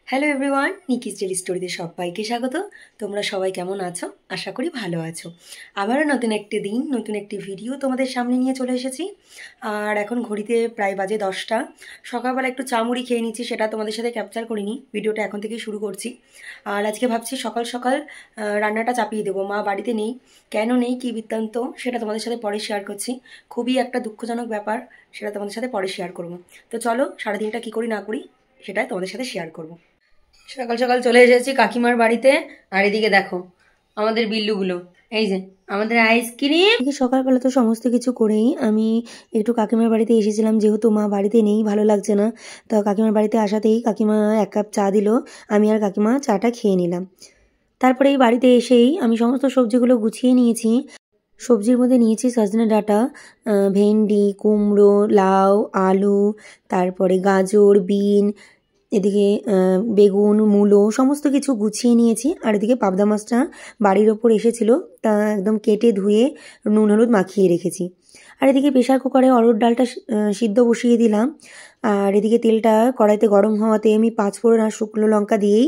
Hello everyone, নিকিস daily স্টোরিতে সবাইকে স্বাগত। তোমরা সবাই কেমন আছো? আশা করি ভালো আছো। আবারও নতুন একটি দিন, নতুন একটি ভিডিও তোমাদের সামনে নিয়ে চলে এসেছি। আর এখন ঘড়িতে প্রায় বাজে 10টা। সকালবেলা একটু চা মুড়ি খেয়ে নিচ্ছি, সেটা তোমাদের সাথে ক্যাপচার করিনি, ভিডিওটা এখন থেকেই শুরু করছি। আর আজকে ভাবছি সকাল সকাল রান্নাটা চাপিয়ে দেবো। মা বাড়িতে নেই, কেন নেই, কী বৃত্তান্ত, সেটা তোমাদের সাথে পরে শেয়ার করছি। খুবই একটা দুঃখজনক ব্যাপার, সেটা তোমাদের সাথে পরে শেয়ার করবো। তো চলো, সারাদিনটা কী করি না করি সেটাই তোমাদের সাথে শেয়ার করবো। সকাল সকাল চলে এসেছি কাকিমার বাড়িতে। আর এদিকে দেখো আমাদের বিল্লুগুলো, এই যে আমাদের আইসক্রিম। সকালবেলা তো সমস্ত কিছু করেই আমি একটু কাকিমার বাড়িতে এসেছিলাম, যেহেতু মা বাড়িতে নেই, ভালো লাগছে না। তো কাকিমার বাড়িতে আসাতেই কাকিমা 1 কাপ চা দিল, আমি আর কাকিমা চাটা খেয়ে নিলাম। তারপরে এই বাড়িতে এসেই আমি সমস্ত সবজিগুলো গুছিয়ে নিয়েছি। সবজির মধ্যে নিয়েছি সজনে ডাঁটা, ভেন্ডি, কুমড়ো, লাউ, আলু, তারপরে গাজর, বিন, এদিকে বেগুন, মূলো, সমস্ত কিছু গুছিয়ে নিয়েছি। আর এদিকে পাবদা মাছটা বাড়ির ওপর এসেছিল, তা একদম কেটে ধুয়ে নুন হলুদ মাখিয়ে রেখেছি। আর এদিকে প্রেশার কুকারে অরহর ডালটা সিদ্ধ বসিয়ে দিলাম। আর এদিকে তেলটা কড়াইতে গরম হওয়াতে আমি 5 ফোড়ন আর শুকনো লঙ্কা দিয়েই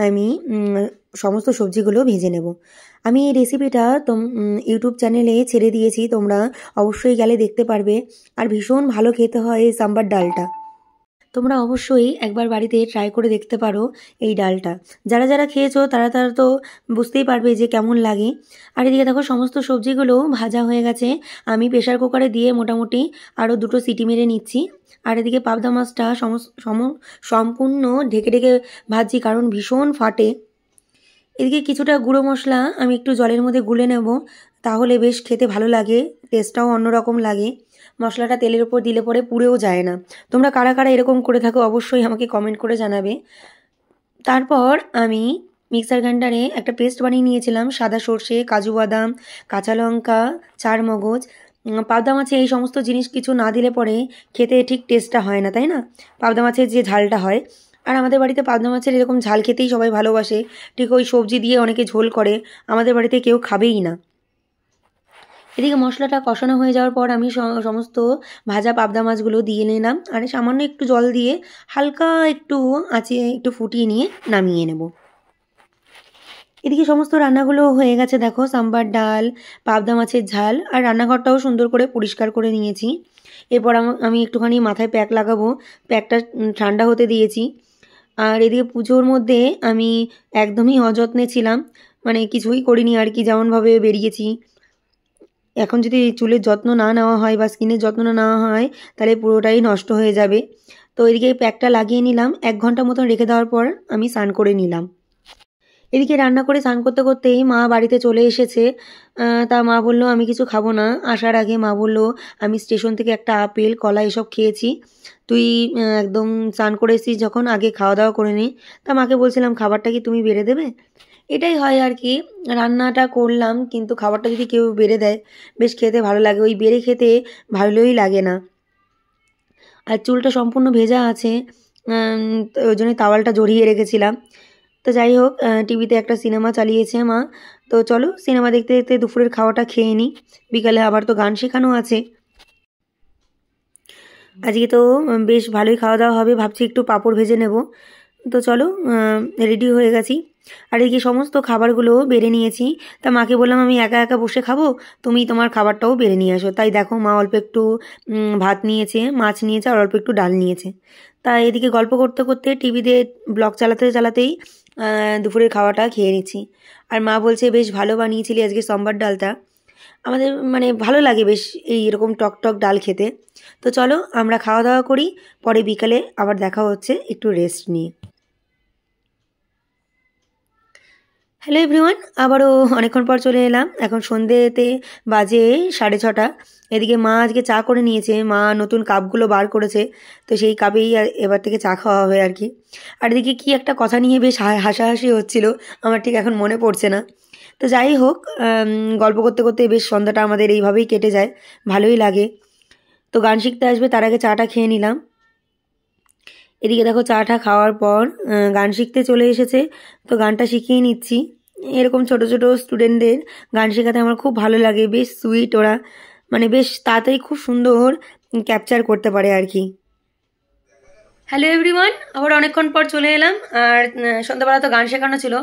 আমি সমস্ত সবজিগুলো ভেজে নেব। আমি এই রেসিপিটা ইউটিউব চ্যানেলে ছেড়ে দিয়েছি, তোমরা অবশ্যই গেলে দেখতে পারবে। আর ভীষণ ভালো খেতে হয় এই সাম্বার ডালটা। তোমরা অবশ্যই একবার বাড়িতে ট্রাই করে দেখতে পারো এই ডালটা। যারা যারা খেয়েছো তারা তারা তো বুঝতেই পারবে যে কেমন লাগে। আর এদিকে দেখো সমস্ত সবজিগুলো ভাজা হয়ে গেছে, আমি প্রেশার কুকারে দিয়ে মোটামুটি আরও 2টো সিটি মেরে নিচ্ছি। আর এদিকে পাবদা মাছটা সম্পূর্ণ ঢেকে ঢেকে ভাজছি, কারণ ভীষণ ফাটে। এদিকে কিছুটা গুঁড়ো মশলা আমি একটু জলের মধ্যে গুলে নেব, তাহলে বেশ খেতে ভালো লাগে, টেস্টটাও অন্যরকম লাগে। মশলাটা তেলের উপর দিলে পরে পুড়েও যায় না। তোমরা কারা কারা এরকম করে থাকো অবশ্যই আমাকে কমেন্ট করে জানাবে। তারপর আমি মিক্সার গ্রাইন্ডারে একটা পেস্ট বানিয়ে নিয়েছিলাম, সাদা সর্ষে, কাজু বাদাম, কাঁচা লঙ্কা, চারমগজ, পাবদা মাছে এই সমস্ত জিনিস কিছু না দিলে পরে খেতে ঠিক টেস্টটা হয় না, তাই না? পাবদা মাছের যে ঝালটা হয়, আর আমাদের বাড়িতে পাবদা মাছের এরকম ঝাল খেতেই সবাই ভালোবাসে। ঠিক ওই সবজি দিয়ে অনেকে ঝোল করে, আমাদের বাড়িতে কেউ খাবেই না। এদিকে মশলাটা কষানো হয়ে যাওয়ার পর আমি সমস্ত ভাজা পাবদা মাছগুলো দিয়ে নিলাম, আর সামান্য একটু জল দিয়ে হালকা একটু আঁচে একটু ফুটিয়ে নিয়ে নামিয়ে নেব। এদিকে সমস্ত রান্নাগুলো হয়ে গেছে, দেখো সাম্বার ডাল, পাবদা মাছের ঝাল, আর রান্নাঘরটাও সুন্দর করে পরিষ্কার করে নিয়েছি। এরপর আমি একটুখানি মাথায় প্যাক লাগাবো, প্যাকটা ঠান্ডা হতে দিয়েছি। আর এদিকে পুজোর মধ্যে আমি একদমই অযত্নে ছিলাম, মানে কিছুই করিনি আর কি, যেমনভাবে বেরিয়েছি। এখন যদি চুলের যত্ন না নেওয়া হয় বা স্কিনের যত্ন না নেওয়া হয়, তাহলে পুরোটাই নষ্ট হয়ে যাবে। তো এদিকে প্যাকটা লাগিয়ে নিলাম, 1 ঘন্টা মতন রেখে দেওয়ার পর আমি স্নান করে নিলাম। এদিকে রান্না করে স্নান করতে করতেই মা বাড়িতে চলে এসেছে। তা মা বললো আমি কিছু খাবো না। আসার আগে মা বললো আমি স্টেশন থেকে একটা আপেল, কলা এসব খেয়েছি, তুই একদম স্নান করে এসেছিস যখন, আগে খাওয়া দাওয়া করে নি। তা মাকে বলছিলাম খাবারটা কি তুমি বেড়ে দেবে। এটাই হয় আর কি, রান্নাটা করলাম কিন্তু খাবারটা যদি কেউ বেড়ে দেয় বেশ খেতে ভালো লাগে, ওই বেড়ে খেতে ভালোই লাগে না। আর চুলটা সম্পূর্ণ ভেজা আছে, তো ওই জন্যই তাওয়ালটা জড়িয়ে রেখেছিলাম। তো যাই হোক, টিভিতে একটা সিনেমা চালিয়েছে মা, তো চলো সিনেমা দেখতে দেখতে দুপুরের খাওয়াটা খেয়ে নিই। বিকালে আবার তো গান শেখানো আছে। আজকে তো বেশ ভালোই খাওয়া দাওয়া হবে, ভাবছি একটু পাঁপড় ভেজে নেব। তো চলো, রেডি হয়ে গেছি। আর এদিকে সমস্ত খাবারগুলো বেড়ে নিয়েছি। তা মাকে বললাম আমি একা একা বসে খাবো, তুমি তোমার খাবারটাও বেড়ে নিয়ে আসো। তাই দেখো মা অল্প একটু ভাত নিয়েছে, মাছ নিয়েছে, আর অল্প একটু ডাল নিয়েছে। তা এদিকে গল্প করতে করতে টিভিতে ব্লগ চালাতে চালাতেই দুপুরের খাওয়াটা খেয়ে নিচ্ছি। আর মা বলছে বেশ ভালো বানিয়েছিলি আজকে সম্বার ডালটা, আমাদের মানে ভালো লাগে বেশ এই এরকম টক টক ডাল খেতে। তো চলো আমরা খাওয়া দাওয়া করি, পরে বিকালে আবার দেখা হচ্ছে একটু রেস্ট নিয়ে। হ্যালো এভরিওয়ান, আবারও অনেকক্ষণ পর চলে এলাম। এখন সন্ধ্যেতে বাজে 6:30। এদিকে মা আজকে চা করে নিয়েছে, মা নতুন কাপগুলো বার করেছে, তো সেই কাপেই এবার থেকে চা খাওয়া হবে আর কি। আর এদিকে কি একটা কথা নিয়ে বেশ হাসাহাসি হচ্ছিল, আমার ঠিক এখন মনে পড়ছে না। তো যাই হোক, গল্প করতে করতে বেশ সন্ধ্যাটা আমাদের এইভাবেই কেটে যায়, ভালোই লাগে। তো গান শিখতে আসবে, তার আগে চাটা খেয়ে নিলাম। এদিকে দেখো চাটা খাওয়ার পর গান শিখতে চলে এসেছে, তো গানটা শিখিয়ে নিচ্ছি। এরকম ছোট ছোট স্টুডেন্টদের গান শেখাতে আমার খুব ভালো লাগে, বেশ সুইট ওরা, মানে বেশ তাড়াতাড়ি খুব সুন্দর ক্যাপচার করতে পারে আর কি। হ্যালো এভরিওয়ান, আবার অনেকক্ষণ পর চলে এলাম। আর সন্ধ্যাবেলা তো গান শেখানো ছিল,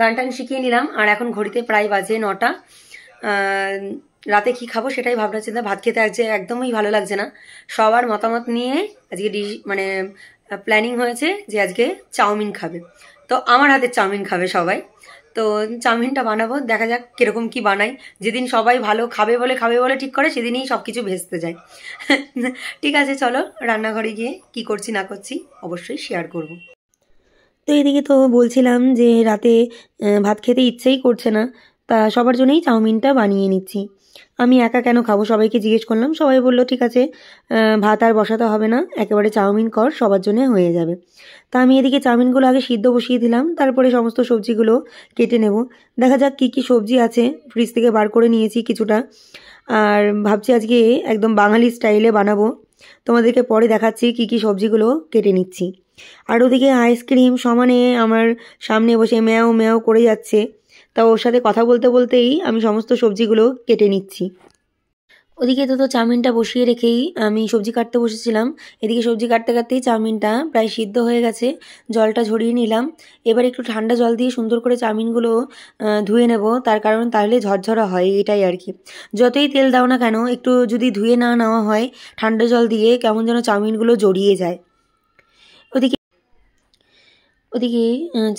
গান টান শিখিয়ে নিলাম। আর এখন ঘড়িতে প্রায় বাজে 9টা। রাতে কি খাবো সেটাই ভাবনা চিন্তা। ভাত খেতে আজকে একদমই ভালো লাগছে না। সবার মতামত নিয়ে আজকে মানে প্ল্যানিং হয়েছে যে আজকে চাউমিন খাবে। তো আমার হাতের চাউমিন খাবে সবাই। তো চাউমিনটা বানাবো, দেখা যাক কিরকম কি বানাই। যেদিন সবাই ভালো খাবে বলে ঠিক করে সেদিনই সব কিছু ভেস্তে যায়। ঠিক আছে, চলো রান্নাঘরে গিয়ে কি করছি না করছি অবশ্যই শেয়ার করব। তো এদিকে তো বলছিলাম যে রাতে ভাত খেতে ইচ্ছেই করছে না, তা সবার জন্যই চাউমিনটা বানিয়ে নিচ্ছি। আমি একা কেন খাবো, সবাইকে জিজ্ঞেস করলাম। সবাই বলল ঠিক আছে, ভাত আর বসাতে হবে না, একেবারে চাউমিন কর, সবার জন্য হয়ে যাবে। তা আমি এদিকে চাউমিনগুলো আগে সিদ্ধ বসিয়ে দিলাম, তারপরে সমস্ত সবজিগুলো কেটে নেব। দেখা যাক কি কি সবজি আছে, ফ্রিজ থেকে বার করে নিয়েছি কিছুটা। আর ভাবছি আজকে একদম বাঙালি স্টাইলে বানাবো। তোমাদেরকে পরে দেখাচ্ছি কি কি সবজিগুলো কেটে নিচ্ছি। আর ওদিকে আইসক্রিম সমানে আমার সামনে বসে ম্যাও ম্যাও করে যাচ্ছে। তা ওর সাথে কথা বলতে বলতেই আমি সমস্ত সবজিগুলো কেটে নিচ্ছি। ওদিকে তো চাউমিনটা বসিয়ে রেখেই আমি সবজি কাটতে বসেছিলাম। এদিকে সবজি কাটতে কাটতেই চাউমিনটা প্রায় সিদ্ধ হয়ে গেছে, জলটা ঝরিয়ে নিলাম। এবার একটু ঠান্ডা জল দিয়ে সুন্দর করে চাউমিনগুলো ধুয়ে নেব, তার কারণ তাহলে ঝরঝরা হয়, এটাই আর কি। যতই তেল দাও না কেন, একটু যদি ধুয়ে না নেওয়া হয় ঠান্ডা জল দিয়ে, কেমন যেন চাউমিনগুলো জড়িয়ে যায়। ওদিকে ওদিকে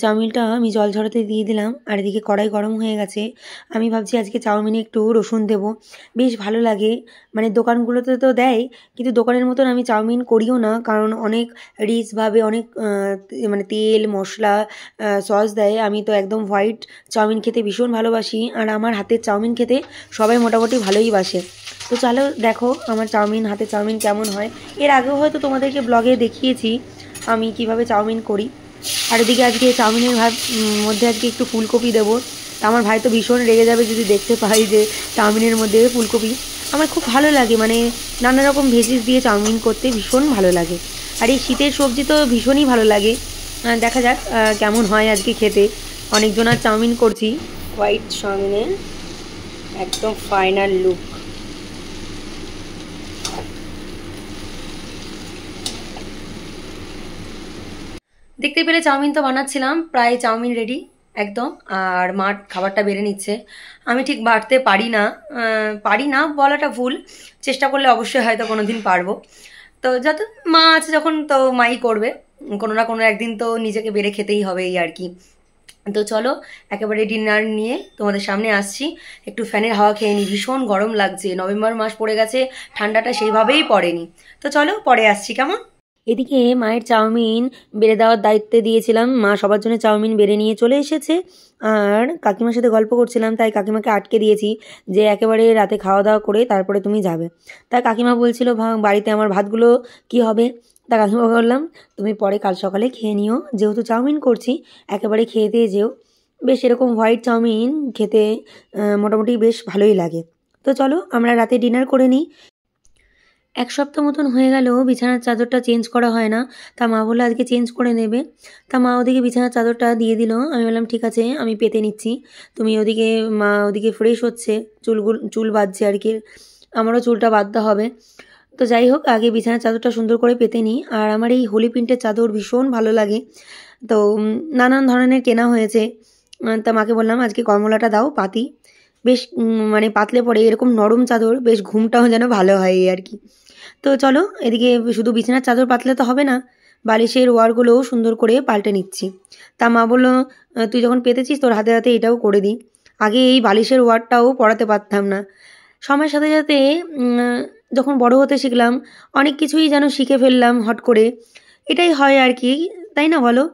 চাউমিনটা আমি জল ঝরাতে দিয়ে দিলাম। আর এদিকে কড়াই গরম হয়ে গেছে। আমি ভাবছি আজকে চাউমিনে একটু রসুন দেব, বেশ ভালো লাগে। মানে দোকানগুলোতে তো দেয়, কিন্তু দোকানের মতন আমি চাউমিন করিও না, কারণ অনেক রিচভাবে অনেক মানে তেল মশলা সস দেয়। আমি তো একদম হোয়াইট চাউমিন খেতে ভীষণ ভালোবাসি, আর আমার হাতের চাউমিন খেতে সবাই মোটামুটি ভালোই বাসে। তো চলো দেখো আমার হাতের চাউমিন কেমন হয়। এর আগেও হয়তো তোমাদেরকে ব্লগে দেখিয়েছি আমি কিভাবে চাউমিন করি। আর এদিকে আজকে চাউমিনের মধ্যে আজকে একটু ফুলকপি দেবো। আমার ভাই তো ভীষণ রেগে যাবে যদি দেখতে পাই যে চাউমিনের মধ্যে ফুলকপি। আমার খুব ভালো লাগে, মানে নানা রকম ভেজিস দিয়ে চাউমিন করতে ভীষণ ভালো লাগে। আর এই শীতের সবজি তো ভীষণই ভালো লাগে। দেখা যাক কেমন হয় আজকে খেতে। অনেকজন আর চাউমিন করছি, হোয়াইট চাউমিনের একদম ফাইনাল লুক। দেখতে পেলে চাউমিন তো বানাচ্ছিলাম, প্রায় চাউমিন রেডি একদম। আর মা খাবারটা বেড়ে নিচ্ছে। আমি ঠিক বাড়তে পারি না বলাটা ভুল, চেষ্টা করলে অবশ্যই হয়তো কোনো দিন পারবো। তো যত মা আছে যখন, তো মাই করবে। কোনো না কোনো একদিন তো নিজেকে বেড়ে খেতেই হবে, এই আর কি। তো চলো একেবারে ডিনার নিয়ে তোমাদের সামনে আসছি। একটু ফ্যানের হাওয়া খেয়ে নিই, ভীষণ গরম লাগছে। নভেম্বর মাস পড়ে গেছে, ঠান্ডাটা সেইভাবেই পড়েনি। তো চলো পরে আসছি কেমন। এদিকে মায়ের চাউমিন বেড়ে দেওয়ার দায়িত্বে দিয়েছিলাম, মা সবার জন্য চাউমিন বেড়ে নিয়ে চলে এসেছে। আর কাকিমার সাথে গল্প করছিলাম, তাই কাকিমাকে আটকে দিয়েছি যে একেবারে রাতে খাওয়া দাওয়া করে তারপরে তুমি যাবে। তাই কাকিমা বলছিল বাড়িতে আমার ভাতগুলো কি হবে। তা কাকিমা বললাম তুমি পরে কাল সকালে খেয়ে নিও, যেহেতু চাউমিন করছি একেবারে খেয়ে দিয়ে যেও। বেশ এরকম হোয়াইট চাউমিন খেতে মোটামুটি বেশ ভালোই লাগে। তো চলো আমরা রাতে ডিনার করে নিই। এক সপ্তাহ মতন হয়ে গেল বিছানার চাদরটা চেঞ্জ করা হয় না। তা মা বললো আজকে চেঞ্জ করে নেবে। তা মা ওদিকে বিছানার চাদরটা দিয়ে দিল। আমি বললাম ঠিক আছে আমি পেতে নিচ্ছি, তুমি ওদিকে। মা ওদিকে ফ্রেশ হচ্ছে, চুল বাঁধছে আর কি, আমারও চুলটা বাঁধতে হবে। তো যাই হোক, আগে বিছানার চাদরটা সুন্দর করে পেতে নিই। আর আমার এই হোলি প্রিন্টের চাদর ভীষণ ভালো লাগে, তো নানান ধরনের কেনা হয়েছে। তা মাকে বললাম আজকে কমলাটা দাও পাতি, বেশ মানে পাতলে পরে এরকম নরম চাদর, বেশ ঘুমটাও যেন ভালো হয় এই আর কি। তো চলো এদিকে শুধু বিছানার চাদর পাতলে তো হবে না, বালিশের ওয়ারগুলোও সুন্দর করে পাল্টে নিচ্ছি। তা মা বললো তুই যখন পেতেছিস তোর হাতে হাতে এটাও করে দিই। আগে এই বালিশের ওয়ারটাও পরাতে পারতাম না। সময়ের সাথে সাথে যখন বড় হতে শিখলাম অনেক কিছুই যেন শিখে ফেললাম হট করে। এটাই হয় আর কি, তাই না বলো।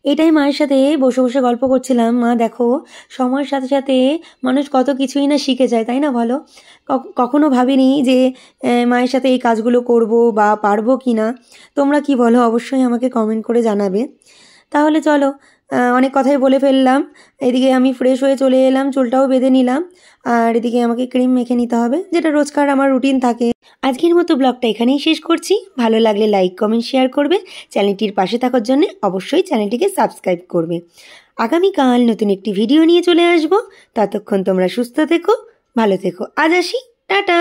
এটাই মায়ের সাথে বসে বসে গল্প করছিলাম, মা দেখো সময়ের সাথে সাথে মানুষ কত কিছুই না শিখে যায়, তাই না বলো। কখনো ভাবিনি যে মায়ের সাথে এই কাজগুলো করব বা পারবো কি না। তোমরা কি বলো অবশ্যই আমাকে কমেন্ট করে জানাবে। তাহলে চলো, অনেক কথাই বলে ফেললাম। এদিকে আমি ফ্রেশ হয়ে চলে এলাম, চুলটাও বেঁধে নিলাম। আর এদিকে আমাকে ক্রিম মেখে নিতে হবে, যেটা রোজকার আমার রুটিন থাকে। আজকের মতো ব্লগটা এখানেই শেষ করছি। ভালো লাগলে লাইক কমেন্ট শেয়ার করবে, চ্যানেলটির পাশে থাকার জন্য অবশ্যই চ্যানেলটিকে সাবস্ক্রাইব করবে। আগামীকাল নতুন একটি ভিডিও নিয়ে চলে আসব। ততক্ষণ তোমরা সুস্থ থেকো, ভালো থেকো। আজ আসি, টাটা।